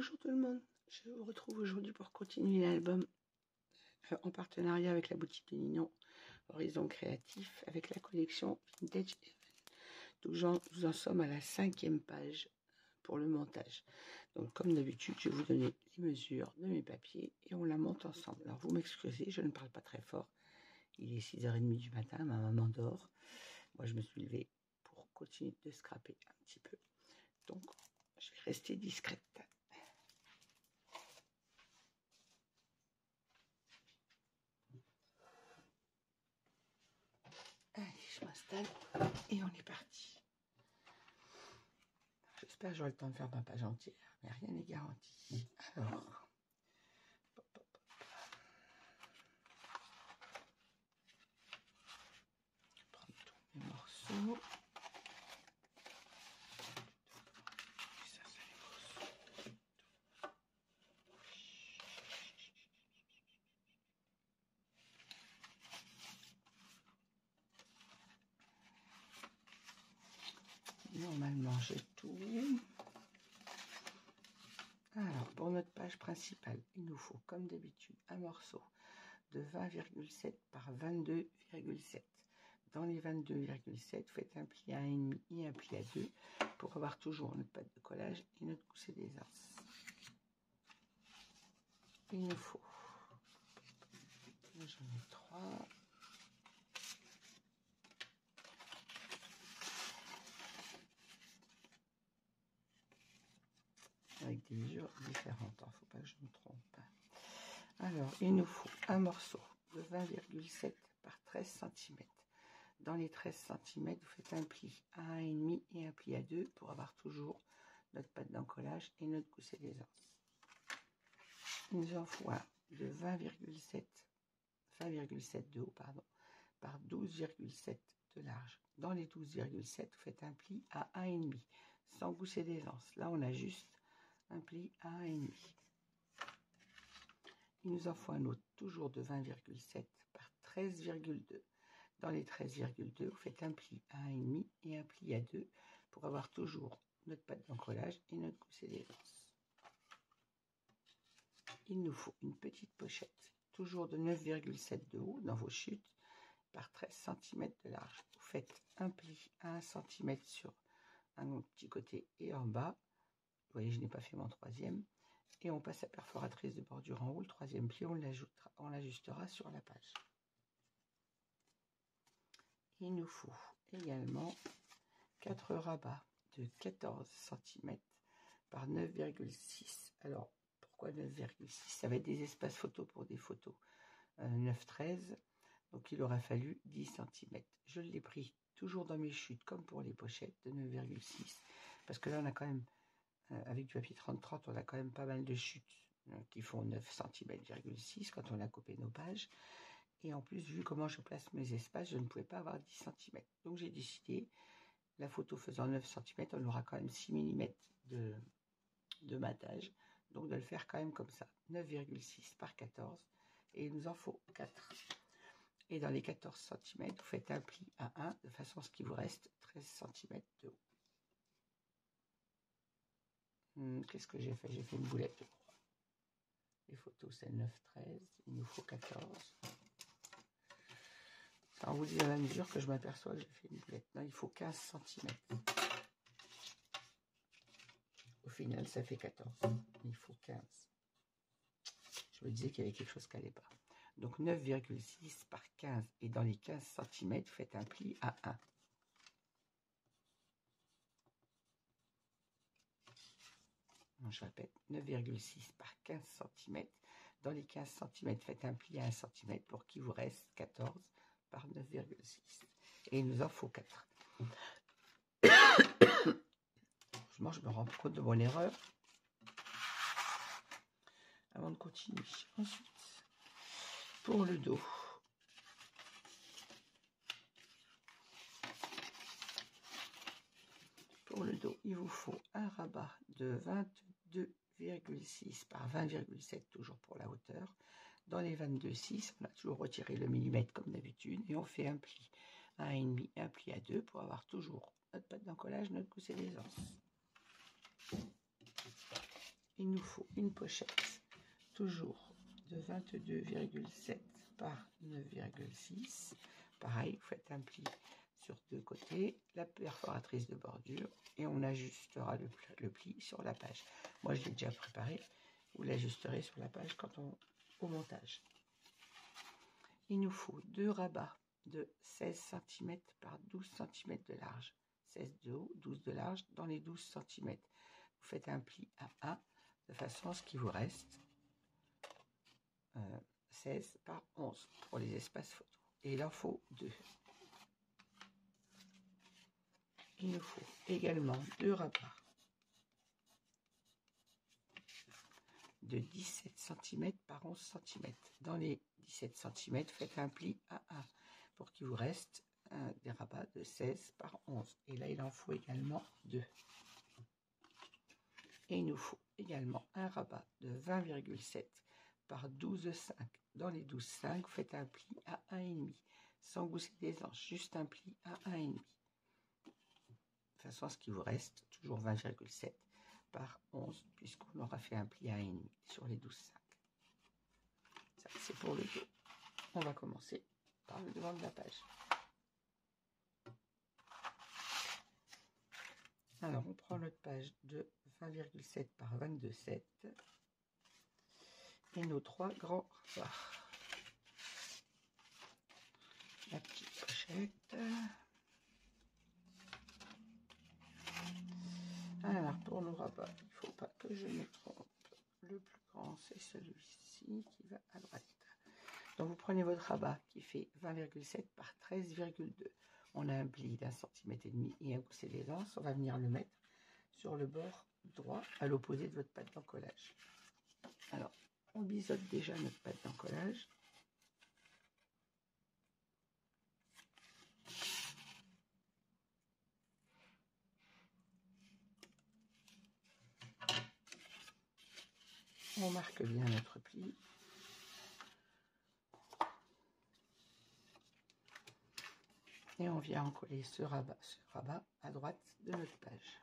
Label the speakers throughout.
Speaker 1: Bonjour tout le monde, je vous retrouve aujourd'hui pour continuer l'album en partenariat avec la boutique de Ninon, Horizon Créatif, avec la collection Vintage Even. Nous en sommes à la 5e page pour le montage. Donc comme d'habitude, je vais vous donner les mesures de mes papiers et on la monte ensemble. Alors vous m'excusez, je ne parle pas très fort, il est 6h30 du matin, ma maman dort. Moi je me suis levée pour continuer de scraper un petit peu. Donc je vais rester discrète. Allez, je m'installe et on est parti. J'espère que j'aurai le temps de faire ma page entière, mais rien n'est garanti. Alors, je vais prendre tous mes morceaux. Ça, c'est les morceaux. Normalement, j'ai tout. Alors, pour notre page principale, il nous faut, comme d'habitude, un morceau de 20,7 par 22,7. Dans les 22,7, faites un pli à 1,5 et un pli à 2 pour avoir toujours notre pâte de collage et notre gousset d'aisance. Il nous faut, là j'en ai 3. Avec des mesures différentes, il ne faut pas que je me trompe. Alors, il nous faut un morceau de 20,7 par 13 cm. Dans les 13 cm, vous faites un pli à 1,5 et un pli à 2 pour avoir toujours notre pâte d'encollage et notre gousset d'aisance. Il nous en faut un de 20,7 de haut, pardon, par 12,7 de large. Dans les 12,7, vous faites un pli à 1,5 sans gousset d'aisance. Là, on a juste un pli à 1,5. Il nous en faut un autre, toujours de 20,7 par 13,2. Dans les 13,2, vous faites un pli à 1,5 et un pli à 2 pour avoir toujours notre pâte d'encollage et notre gousset d'aisance. Il nous faut une petite pochette, toujours de 9,7 de haut dans vos chutes par 13 cm de large. Vous faites un pli à 1 cm sur un petit côté et en bas. Vous voyez, je n'ai pas fait mon troisième. Et on passe la perforatrice de bordure en haut. Le troisième pli, on l'ajustera sur la page. Il nous faut également 4 rabats de 14 cm par 9,6. Alors, pourquoi 9,6? Ça va être des espaces photos pour des photos 9,13. Donc, il aura fallu 10 cm. Je l'ai pris toujours dans mes chutes, comme pour les pochettes, de 9,6. Parce que là, on a quand même, avec du papier 30-30, on a quand même pas mal de chutes qui font 9 cm,6 quand on a coupé nos pages. Et en plus, vu comment je place mes espaces, je ne pouvais pas avoir 10 cm. Donc, j'ai décidé, la photo faisant 9 cm, on aura quand même 6 mm de matage. Donc, de le faire quand même comme ça. 9,6 par 14. Et il nous en faut 4. Et dans les 14 cm, vous faites un pli à 1, de façon à ce qu'il vous reste 13 cm de haut. Qu'est-ce que j'ai fait? J'ai fait une boulette, je crois. Les photos, c'est 9,13. Il nous faut 14. On vous dit à la mesure que je m'aperçois que j'ai fait une boulette. Non, il faut 15 cm. Au final, ça fait 14. Il faut 15. Je me disais qu'il y avait quelque chose qui n'allait pas. Donc 9,6 par 15. Et dans les 15 cm, vous faites un pli à 1. Je répète, 9,6 par 15 cm. Dans les 15 cm, faites un pli à 1 cm pour qu'il vous reste 14 par 9,6. Et il nous en faut 4. Je me rends compte de mon erreur. Avant de continuer. Ensuite, pour le dos. Pour le dos, il vous faut un rabat de 22,6 par 20,7, toujours pour la hauteur. Dans les 22,6, on a toujours retiré le millimètre comme d'habitude et on fait un pli à 1,5 et un pli à 2 pour avoir toujours notre pâte d'encollage, notre gousset d'aisance. il nous faut une pochette, toujours de 22,7 par 9,6. Pareil, vous faites un pli sur deux côtés, la perforatrice de bordure, et on ajustera le pli sur la page. Moi, je l'ai déjà préparé. Vous l'ajusterez sur la page au montage. Il nous faut deux rabats de 16 cm par 12 cm de large. 16 de haut, 12 de large dans les 12 cm. Vous faites un pli à 1 de façon à ce qu'il vous reste 16 par 11 pour les espaces photos. Et il en faut 2. Il nous faut également deux rabats de 17 cm par 11 cm. Dans les 17 cm, faites un pli à 1 pour qu'il vous reste des rabats de 16 par 11. Et là, il en faut également 2. Et il nous faut également un rabat de 20,7 par 12,5. Dans les 12,5, faites un pli à 1,5 sans gousser des anges, juste un pli à 1,5. De façon à ce qu'il vous reste toujours 20,7 par 11, puisqu'on aura fait un pli à 1,5 sur les 12,5. Ça, c'est pour le dos. On va commencer par le devant de la page. Alors, on prend notre page de 20,7 par 22,7 et nos 3 grands rabats. La petite pochette. Alors, pour nos rabats, il ne faut pas que je me trompe. Le plus grand, c'est celui-ci qui va à droite. Donc, vous prenez votre rabat qui fait 20,7 par 13,2. On a un pli d'1,5 cm et un gousset d'aisance. On va venir le mettre sur le bord droit à l'opposé de votre pâte d'encollage. Alors, on biseaute déjà notre pâte d'encollage. On marque bien notre pli. Et on vient encoller ce rabat à droite de notre page.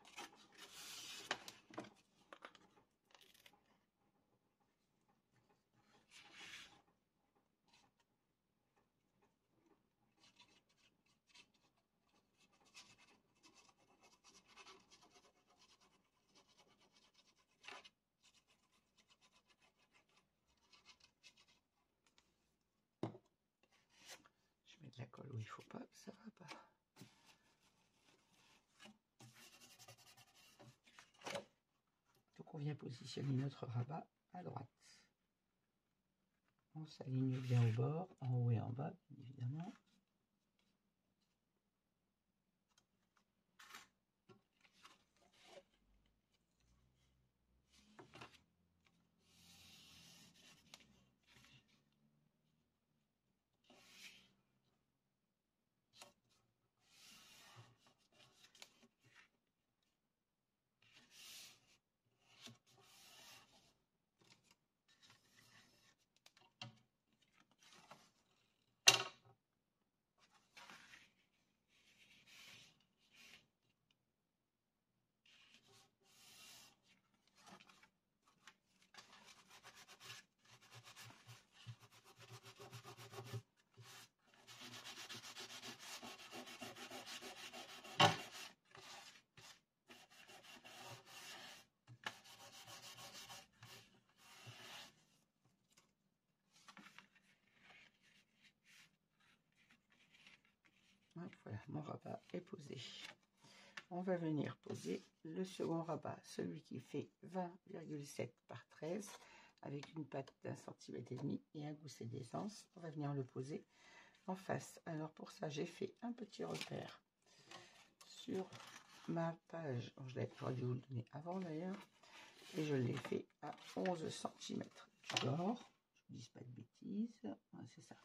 Speaker 1: Je mets de la colle où il ne faut pas, ça va pas. Donc on vient positionner notre rabat à droite. On s'aligne bien au bord, en haut et en bas, bien évidemment. Voilà, mon rabat est posé. On va venir poser le second rabat, celui qui fait 20,7 par 13, avec une patte d'1,5 cm et un gousset d'aisance. On va venir le poser en face. Alors pour ça, j'ai fait un petit repère sur ma page. J'aurais dû vous le donner avant d'ailleurs. Et je l'ai fait à 11 cm du bord. Je ne dis pas de bêtises. Ouais, c'est ça.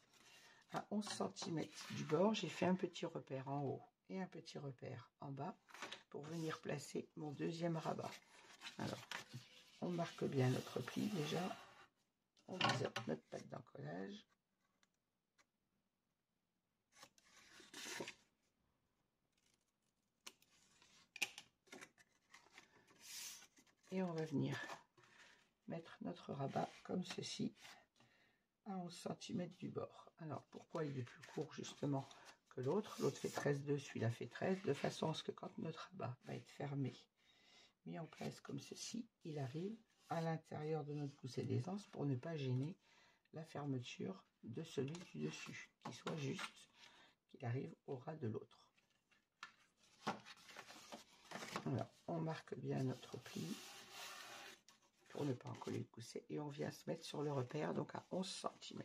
Speaker 1: À 11 cm du bord, j'ai fait un petit repère en haut et un petit repère en bas pour venir placer mon deuxième rabat. Alors, on marque bien notre pli déjà. On biseaute notre pâte d'encollage. Et on va venir mettre notre rabat comme ceci à 11 cm du bord. Alors pourquoi il est plus court justement que l'autre? L'autre fait 13,2, celui-là fait 13, de façon à ce que quand notre rabat va être fermé, mis en place comme ceci, il arrive à l'intérieur de notre gousset d'aisance pour ne pas gêner la fermeture de celui du dessus, qui soit juste, qu'il arrive au ras de l'autre. Voilà, on marque bien notre pli pour ne pas en coller le gousset et on vient se mettre sur le repère, donc à 11 cm,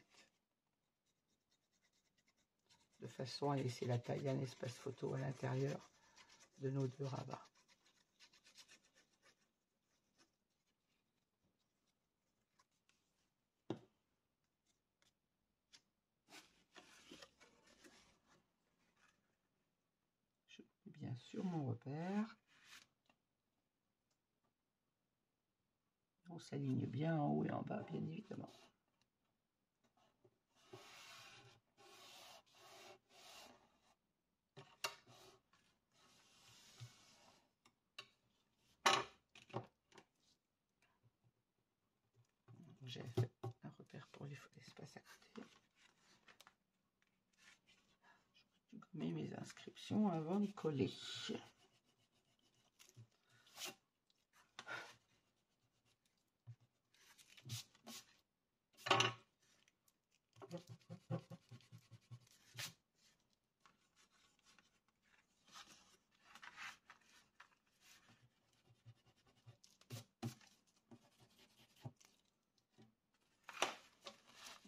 Speaker 1: de façon à laisser la taille d'un espace photo à l'intérieur de nos deux rabats. Je mets bien sur mon repère. On s'aligne bien en haut et en bas, bien évidemment. J'ai fait un repère pour l'espace à côté. Je vais gommer mes inscriptions avant de coller.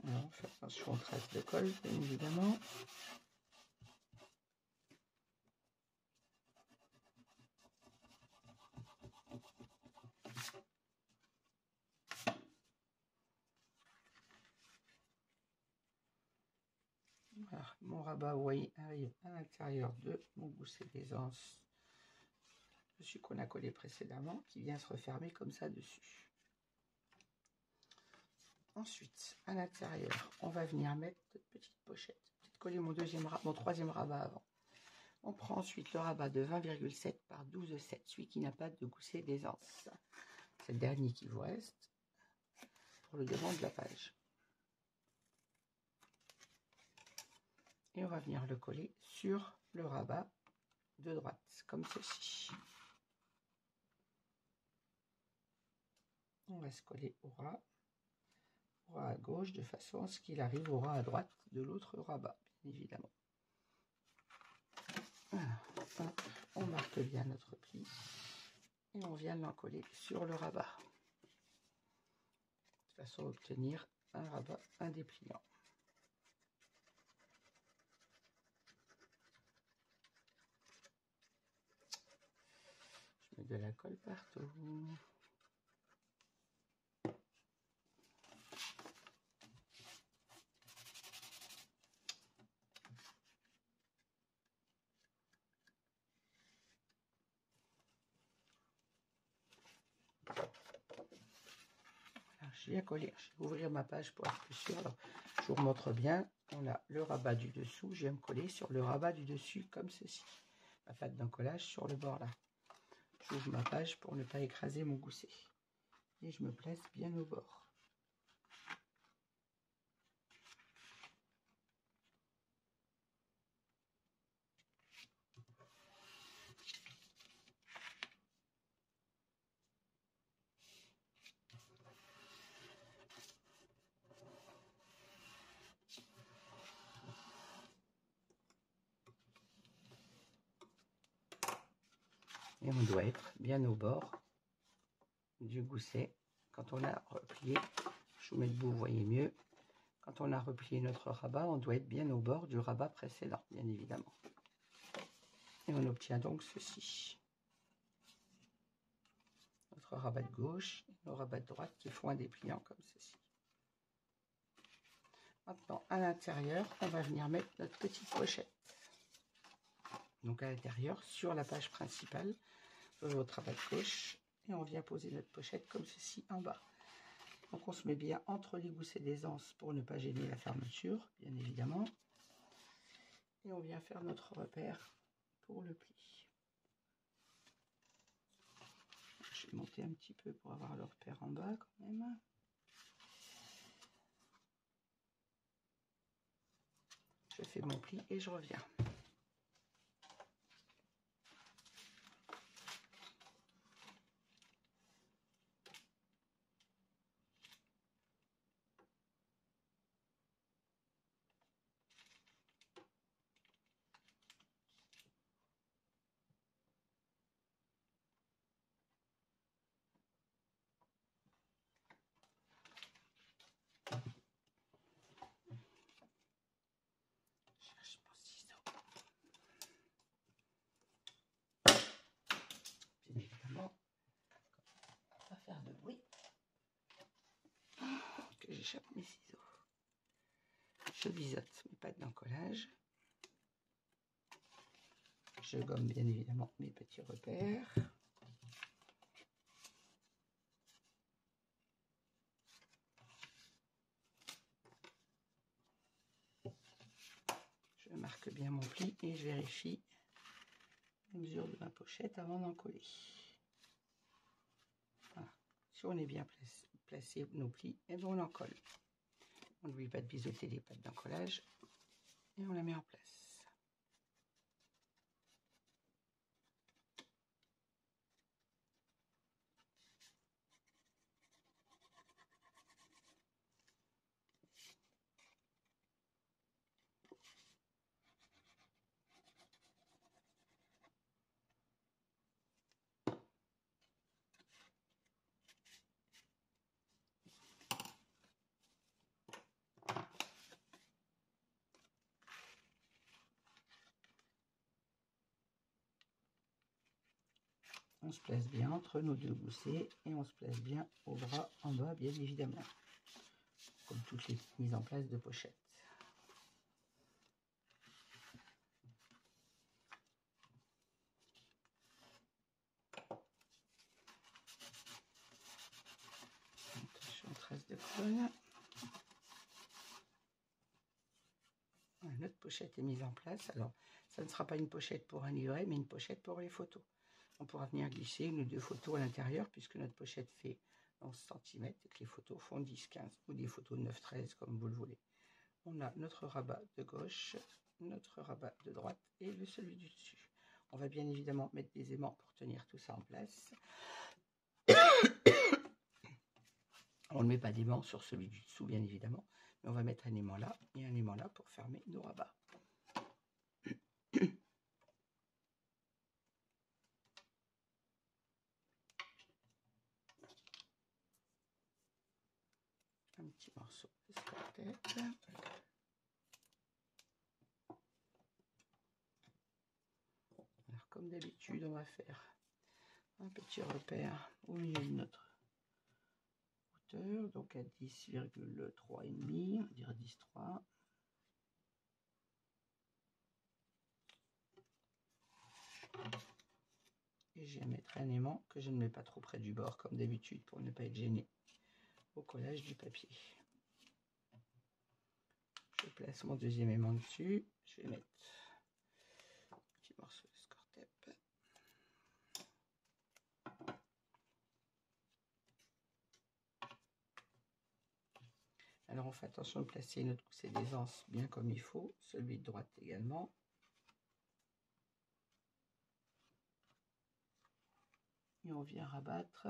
Speaker 1: Alors, on fait attention aux traces de colle, bien évidemment. Voilà, mon rabat, vous voyez, arrive à l'intérieur de mon gousset d'aisance, dessus qu'on a collé précédemment, qui vient se refermer comme ça dessus. Ensuite, à l'intérieur, on va venir mettre notre petite pochette. Peut-être coller mon troisième rabat avant. On prend ensuite le rabat de 20,7 par 12,7, celui qui n'a pas de gousset d'aisance. C'est le dernier qui vous reste pour le devant de la page. Et on va venir le coller sur le rabat de droite, comme ceci. On va se coller au ras à gauche, de façon à ce qu'il arrive au ras à droite de l'autre rabat, bien évidemment. Voilà. On marque bien notre pli et on vient l'encoller sur le rabat, de façon à obtenir un rabat indépliant. Je mets de la colle partout. J'ai bien collé. Je vais ouvrir ma page pour être plus sûr. Alors, je vous remontre bien. On a le rabat du dessous. Je viens me coller sur le rabat du dessus comme ceci. Ma patte d'encollage sur le bord là. J'ouvre ma page pour ne pas écraser mon gousset. Et je me place bien au bord. Et on doit être bien au bord du gousset. Quand on a replié, je vous mets debout, vous voyez mieux. Quand on a replié notre rabat, on doit être bien au bord du rabat précédent, bien évidemment. Et on obtient donc ceci. Notre rabat de gauche et nos rabats de droite qui font un dépliant comme ceci. Maintenant, à l'intérieur, on va venir mettre notre petite pochette. Donc à l'intérieur, sur la page principale, sur votre rabat de gauche, et on vient poser notre pochette comme ceci en bas. Donc on se met bien entre les goussets d'aisance pour ne pas gêner la fermeture, bien évidemment. Et on vient faire notre repère pour le pli. je vais monter un petit peu pour avoir le repère en bas quand même. Je fais mon pli et je reviens. Bien évidemment, pas faire de bruit, que j'échappe mes ciseaux. Je biseaute mes pattes d'encollage. Je gomme bien évidemment mes petits repères. Je marque bien mon pli et je vérifie la mesure de ma pochette avant d'en coller. Voilà. Si on est bien placé nos plis, et bien on en colle. On n'oublie pas de biseauter les pattes d'encollage et on la met en place. On se place bien entre nos deux goussets et on se place bien au bras en bas, bien évidemment, comme toutes les mises en place de pochettes. Attention, trace de colle. Voilà, notre pochette est mise en place. Alors, ça ne sera pas une pochette pour un livret, mais une pochette pour les photos. On pourra venir glisser une ou deux photos à l'intérieur, puisque notre pochette fait 11 cm et que les photos font 10-15 ou des photos de 9-13 comme vous le voulez. On a notre rabat de gauche, notre rabat de droite et celui du dessus. On va bien évidemment mettre des aimants pour tenir tout ça en place. On ne met pas d'aimant sur celui du dessous, bien évidemment, mais on va mettre un aimant là et un aimant là pour fermer nos rabats. Un petit morceau de score-tête. Alors, comme d'habitude, on va faire un petit repère au milieu de notre hauteur, donc à 10,3,5, on va dire 10,3. Et je vais mettre un aimant que je ne mets pas trop près du bord, comme d'habitude, pour ne pas être gêné au collage du papier. Je place mon deuxième aimant dessus. Je vais mettre un petit morceau de score-tape. Alors on fait attention de placer notre gousset d'aisance bien comme il faut, celui de droite également. Et on vient rabattre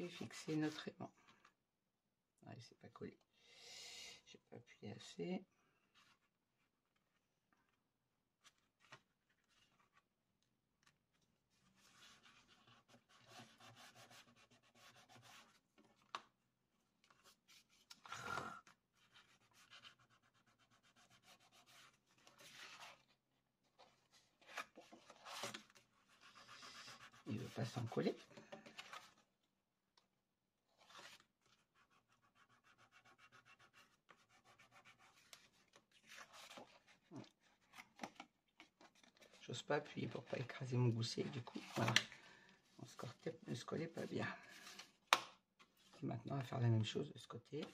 Speaker 1: et fixer notre aimant. Ah, il s'est pas collé. J'ai pas appuyé assez. Il ne veut pas s'en coller. J'ose pas appuyer pour pas écraser mon gousset. Du coup, voilà, mon score-tape ne se collait pas bien. Et maintenant, on va faire la même chose de ce côté.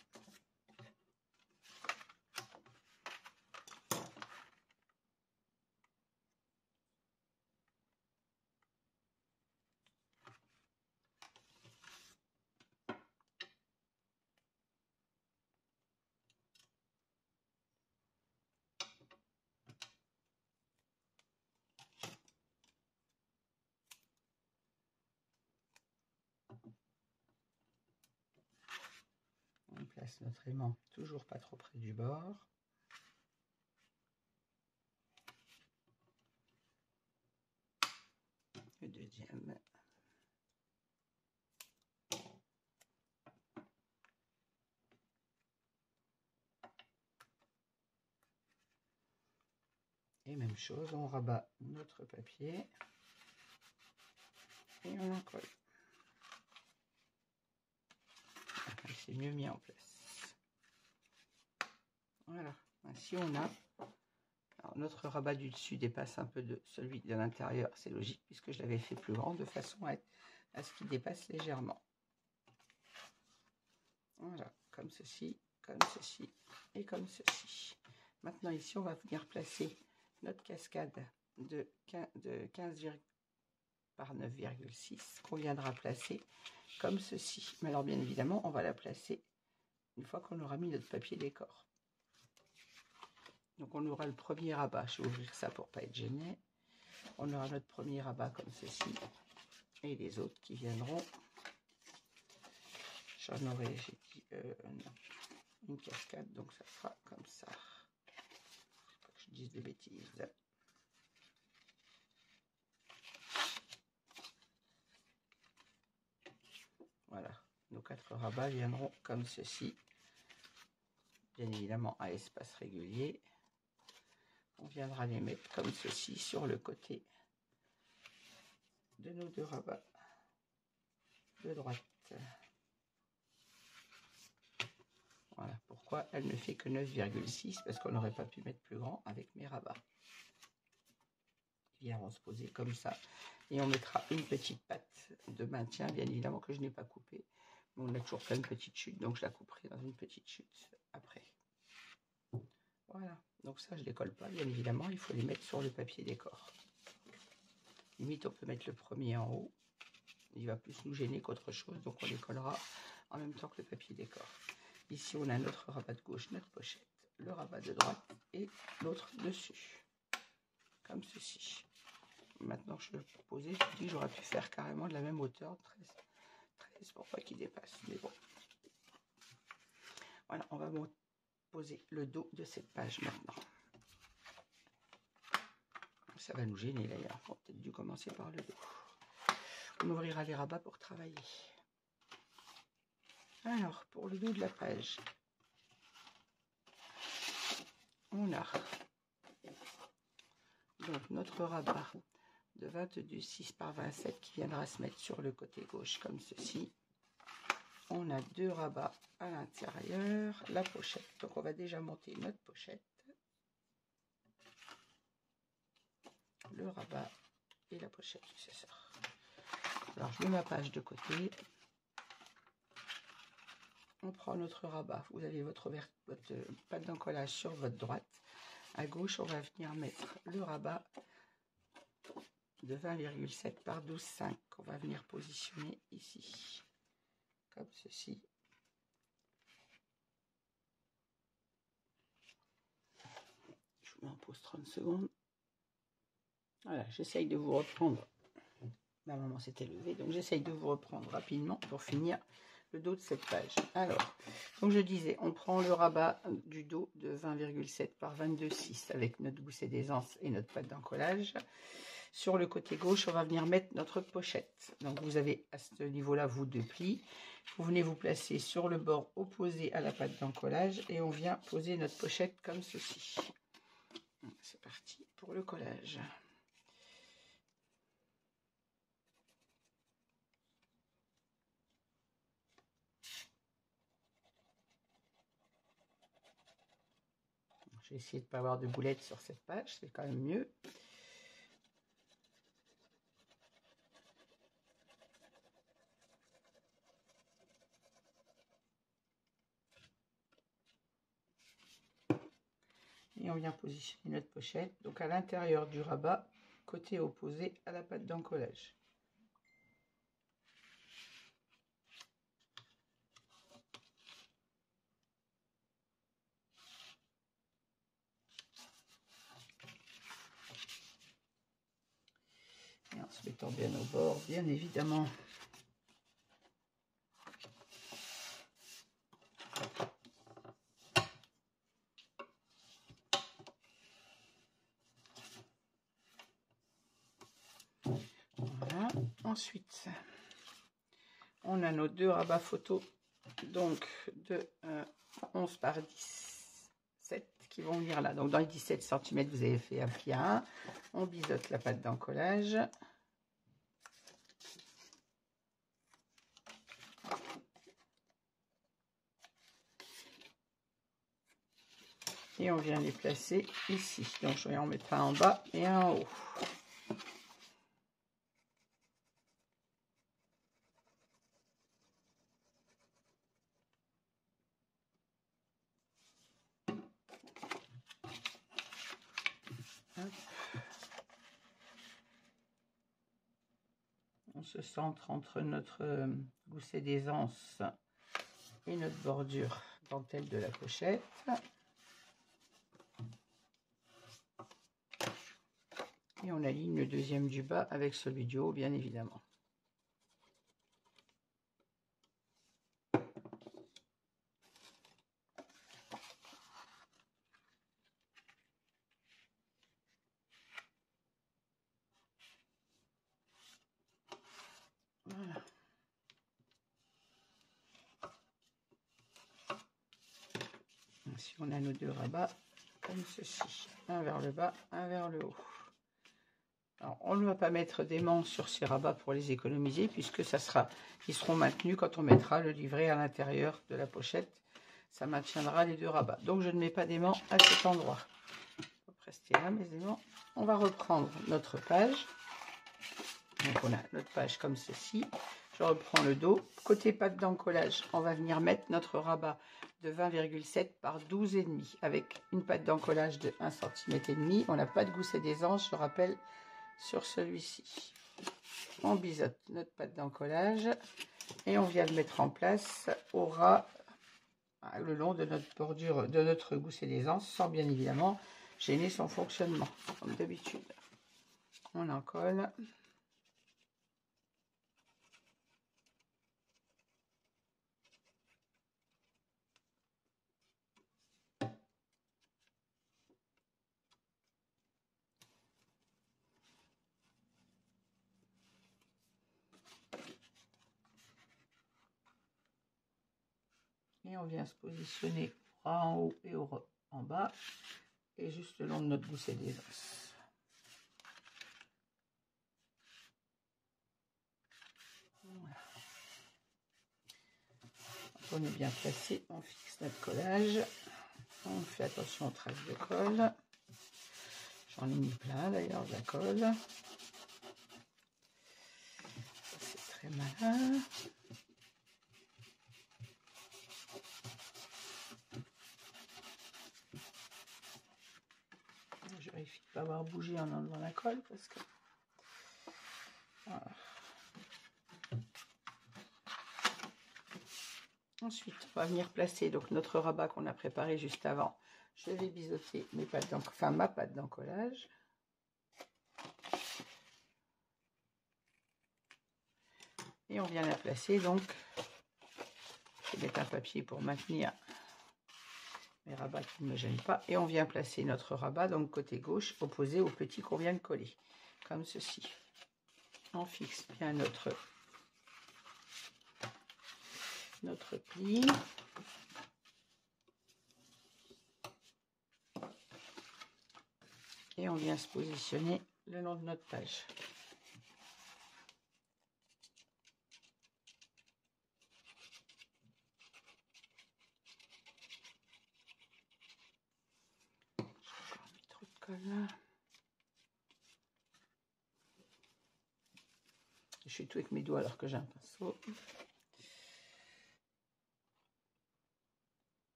Speaker 1: place notre aimant, toujours pas trop près du bord. Le deuxième. Et même chose, on rabat notre papier et on en colle. C'est mieux mis en place. Voilà, ainsi on a. Alors notre rabat du dessus dépasse un peu de celui de l'intérieur, c'est logique puisque je l'avais fait plus grand de façon à ce qu'il dépasse légèrement. Voilà, comme ceci et comme ceci. Maintenant ici on va venir placer notre cascade de 15 par 9,6 qu'on viendra placer comme ceci. Mais alors bien évidemment on va la placer une fois qu'on aura mis notre papier décor. Donc on aura le premier rabat, je vais ouvrir ça pour pas être gêné. On aura notre premier rabat comme ceci et les autres qui viendront. J'en aurai, j'ai dit, non, une cascade, donc ça sera comme ça. Faut pas que je dise des bêtises. Voilà, nos 4 rabats viendront comme ceci. Bien évidemment à espace régulier. On viendra les mettre comme ceci sur le côté de nos 2 rabats de droite. Voilà pourquoi elle ne fait que 9,6 parce qu'on n'aurait pas pu mettre plus grand avec mes rabats. Ils viendront se poser comme ça et on mettra une petite patte de maintien, bien évidemment que je n'ai pas coupé. Mais on a toujours plein de petites chutes, donc je la couperai dans une petite chute après. Voilà, donc ça je ne les colle pas, bien évidemment, il faut les mettre sur le papier décor. Limite on peut mettre le premier en haut, il va plus nous gêner qu'autre chose, donc on les collera en même temps que le papier décor. Ici on a notre rabat de gauche, notre pochette, le rabat de droite et l'autre dessus, comme ceci. Maintenant je vais poser, je dis j'aurais pu faire carrément de la même hauteur, 13 pour pas qu'il dépasse, mais bon. Voilà, on va poser le dos de cette page maintenant. Ça va nous gêner d'ailleurs, on a peut-être dû commencer par le dos. On ouvrira les rabats pour travailler. Alors, pour le dos de la page, on a donc notre rabat de 22,6 par 27 qui viendra se mettre sur le côté gauche comme ceci. On a 2 rabats à l'intérieur, la pochette. Donc on va déjà monter notre pochette, le rabat et la pochette successeur. Alors je mets ma page de côté. On prend notre rabat. Vous avez votre pâte d'encollage sur votre droite. À gauche, on va venir mettre le rabat de 20,7 par 12,5 qu'on va venir positionner ici, comme ceci. Je vous mets en pause 30 secondes. Voilà, j'essaye de vous reprendre. Ma maman s'était levée, donc j'essaye de vous reprendre rapidement pour finir le dos de cette page. Alors, comme je disais, on prend le rabat du dos de 20,7 par 22,6 avec notre gousset d'aisance et notre pâte d'encollage. Sur le côté gauche, on va venir mettre notre pochette. Donc vous avez à ce niveau-là, vous 2 plis. Vous venez vous placer sur le bord opposé à la pâte d'encollage et on vient poser notre pochette comme ceci. C'est parti pour le collage. Je vais essayer de ne pas avoir de boulettes sur cette page, c'est quand même mieux. Et on vient positionner notre pochette, donc à l'intérieur du rabat, côté opposé à la pâte d'encollage. Et en se mettant bien au bord, bien évidemment. Ensuite, on a nos 2 rabats photos, donc de 11 par 17 qui vont venir là. Donc dans les 17 cm, vous avez fait un pli à 1. On biseaute la pâte d'encollage. Et on vient les placer ici. Donc je vais en mettre un en bas et un en haut. Hop. On se centre entre notre gousset d'aisance et notre bordure dentelle de la pochette. Et on aligne le deuxième du bas avec celui du haut, bien évidemment. Voilà. Ainsi, on a nos 2 rabats comme ceci. Un vers le bas, un vers le haut. Alors, on ne va pas mettre d'aimants sur ces rabats pour les économiser, puisque ils seront maintenus quand on mettra le livret à l'intérieur de la pochette. Ça maintiendra les 2 rabats. Donc, je ne mets pas d'aimants à cet endroit. On va rester là, mes aimants. On va reprendre notre page. Donc, on a notre page comme ceci. Je reprends le dos. Côté pâte d'encollage, on va venir mettre notre rabat de 20,7 par 12,5 avec une pâte d'encollage de 1,5 cm. On n'a pas de gousset d'aisance, je rappelle, sur celui-ci. On biseaute notre pâte d'encollage et on vient le mettre en place au ras le long de notre bordure, de notre gousset d'aisance, sans bien évidemment gêner son fonctionnement, comme d'habitude. On en colle. Et on vient se positionner en haut et en bas, et juste le long de notre gousset d'aisance. Voilà. On est bien placé, on fixe notre collage. On fait attention aux traces de colle. J'en ai mis plein d'ailleurs de la colle. C'est très malin. Je vérifie de ne pas avoir bougé en enlevant la colle parce que. Voilà. Ensuite, on va venir placer donc notre rabat qu'on a préparé juste avant. Je vais biseauter ma pâte d'encollage. Et on vient la placer donc. Je vais mettre un papier pour maintenir mes rabats qui ne me gênent pas. Et on vient placer notre rabat donc côté gauche opposé au petit qu'on vient de coller. Comme ceci. On fixe bien notre pli. Et on vient se positionner le long de notre page. J'ai encore mis trop de colle là. Je fais tout avec mes doigts alors que j'ai un pinceau.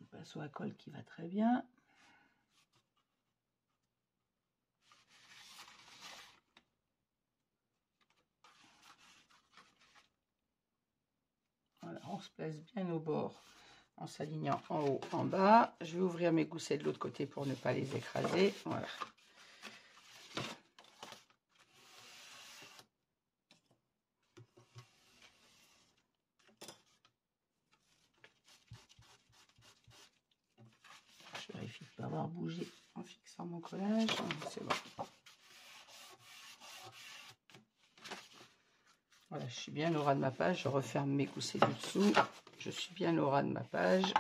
Speaker 1: Un pinceau à colle qui va très bien. Voilà, on se place bien au bord en s'alignant en haut, en bas. Je vais ouvrir mes goussets de l'autre côté pour ne pas les écraser. Voilà. Je vérifie de ne pas avoir bougé en fixant mon collage. C'est bon. je suis bien au ras de ma page. Je referme mes goussets du dessous. Je suis bien au ras de ma page.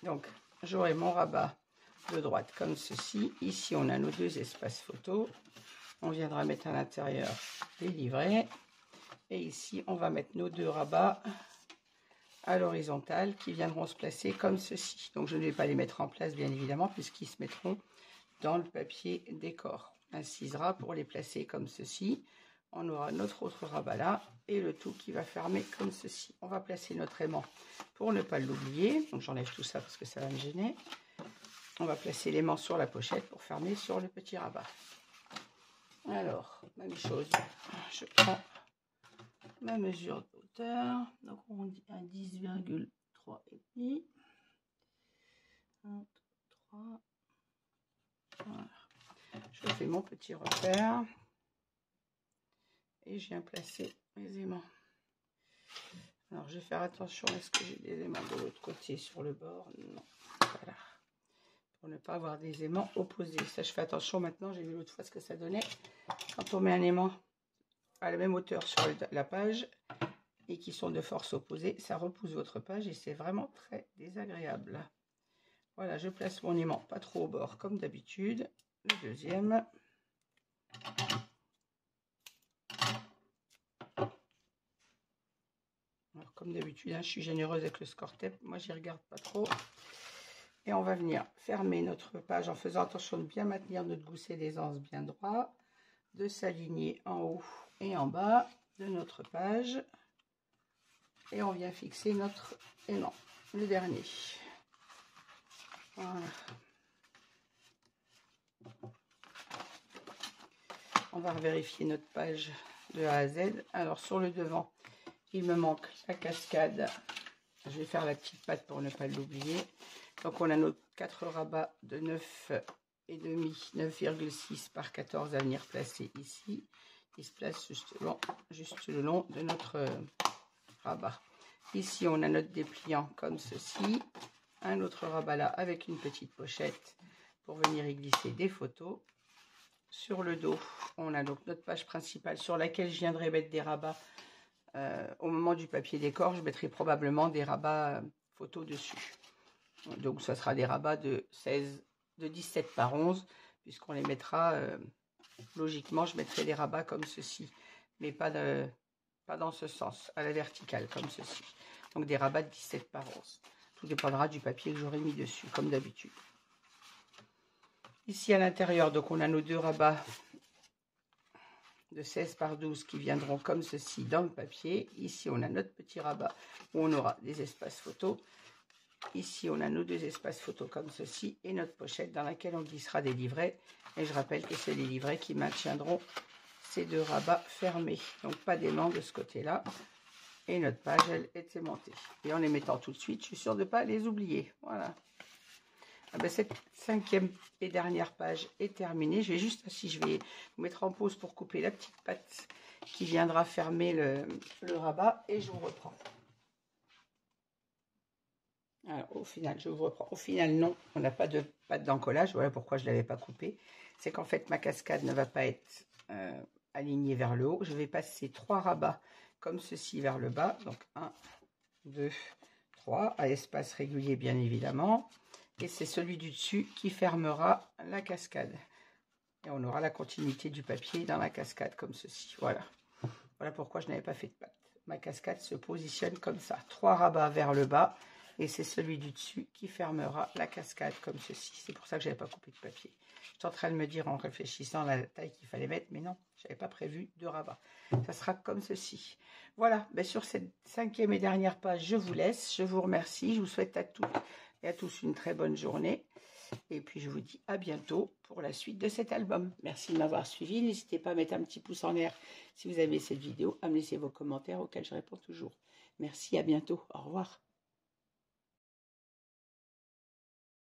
Speaker 1: Donc, j'aurai mon rabat de droite comme ceci. Ici, on a nos deux espaces photos. On viendra mettre à l'intérieur les livrets. Et ici, on va mettre nos deux rabats à l'horizontale qui viendront se placer comme ceci. Donc, je ne vais pas les mettre en place, bien évidemment, puisqu'ils se mettront dans le papier décor. Un cisera pour les placer comme ceci. On aura notre autre rabat là et le tout qui va fermer comme ceci. On va placer notre aimant pour ne pas l'oublier. Donc, j'enlève tout ça parce que ça va me gêner. On va placer l'aimant sur la pochette pour fermer sur le petit rabat. Alors, même chose. Je prends ma mesure de hauteur. Donc, on dit un 10,3 et demi. 1, 3. Voilà. Je fais mon petit repère. Et je viens placer mes aimants. Alors, je vais faire attention. Est-ce que j'ai des aimants de l'autre côté sur le bord? Non. Voilà. Pour ne pas avoir des aimants opposés. Ça, je fais attention maintenant. J'ai vu l'autre fois ce que ça donnait. Quand on met un aimant à la même hauteur sur la page et qui sont de force opposée, ça repousse votre page et c'est vraiment très désagréable. Voilà, je place mon aimant pas trop au bord comme d'habitude. Le deuxième. Alors, comme d'habitude, hein, je suis généreuse avec le score tape. Moi, j'y regarde pas trop. Et on va venir fermer notre page en faisant attention de bien maintenir notre gousset d'aisance bien droit, de s'aligner en haut et en bas de notre page. Et on vient fixer notre aimant, le dernier. Voilà. On va vérifier notre page de A à Z. Alors, sur le devant, il me manque la cascade. Je vais faire la petite patte pour ne pas l'oublier. Donc, on a nos 4 rabats de 9,5, 9,6 par 14 à venir placer ici. Il se place juste le long de notre rabat. Ici, on a notre dépliant comme ceci. Un autre rabat là avec une petite pochette pour venir y glisser des photos. Sur le dos, on a donc notre page principale sur laquelle je viendrai mettre des rabats. Au moment du papier décor, je mettrai probablement des rabats photos dessus. Donc, ça sera des rabats de 17 par 11, puisqu'on les mettra, logiquement, je mettrai des rabats comme ceci, mais pas dans ce sens, à la verticale, comme ceci. Donc, des rabats de 17 par 11. Tout dépendra du papier que j'aurai mis dessus, comme d'habitude. Ici, à l'intérieur, donc, on a nos deux rabats de 16 par 12 qui viendront comme ceci dans le papier. Ici, on a notre petit rabat où on aura des espaces photos. Ici, on a nos deux espaces photos comme ceci et notre pochette dans laquelle on glissera des livrets. Et je rappelle que c'est les livrets qui maintiendront ces deux rabats fermés. Donc, pas d'aimant de ce côté-là. Et notre page, elle est aimantée. Et en les mettant tout de suite, je suis sûre de ne pas les oublier. Voilà. Ah ben, cette 5e et dernière page est terminée. Je vais juste, si je vais vous mettre en pause pour couper la petite patte qui viendra fermer le rabat et je vous reprends. Alors, au final, je vous reprends. Au final, non, on n'a pas de patte d'encollage. Voilà pourquoi je ne l'avais pas coupée. C'est qu'en fait, ma cascade ne va pas être alignée vers le haut. Je vais passer 3 rabats comme ceci vers le bas. Donc, 1, 2, 3, à espace régulier, bien évidemment. Et c'est celui du dessus qui fermera la cascade. Et on aura la continuité du papier dans la cascade, comme ceci. Voilà. Voilà pourquoi je n'avais pas fait de patte. Ma cascade se positionne comme ça. 3 rabats vers le bas. Et c'est celui du dessus qui fermera la cascade comme ceci. C'est pour ça que je n'avais pas coupé de papier. J'étais en train de me dire en réfléchissant à la taille qu'il fallait mettre. Mais non, je n'avais pas prévu de rabat. Ça sera comme ceci. Voilà. Ben, sur cette 5e et dernière page, je vous laisse. Je vous remercie. Je vous souhaite à toutes et à tous une très bonne journée. Et puis, je vous dis à bientôt pour la suite de cet album. Merci de m'avoir suivi. N'hésitez pas à mettre un petit pouce en l'air si vous avez cette vidéo, à me laisser vos commentaires auxquels je réponds toujours. Merci, à bientôt. Au revoir.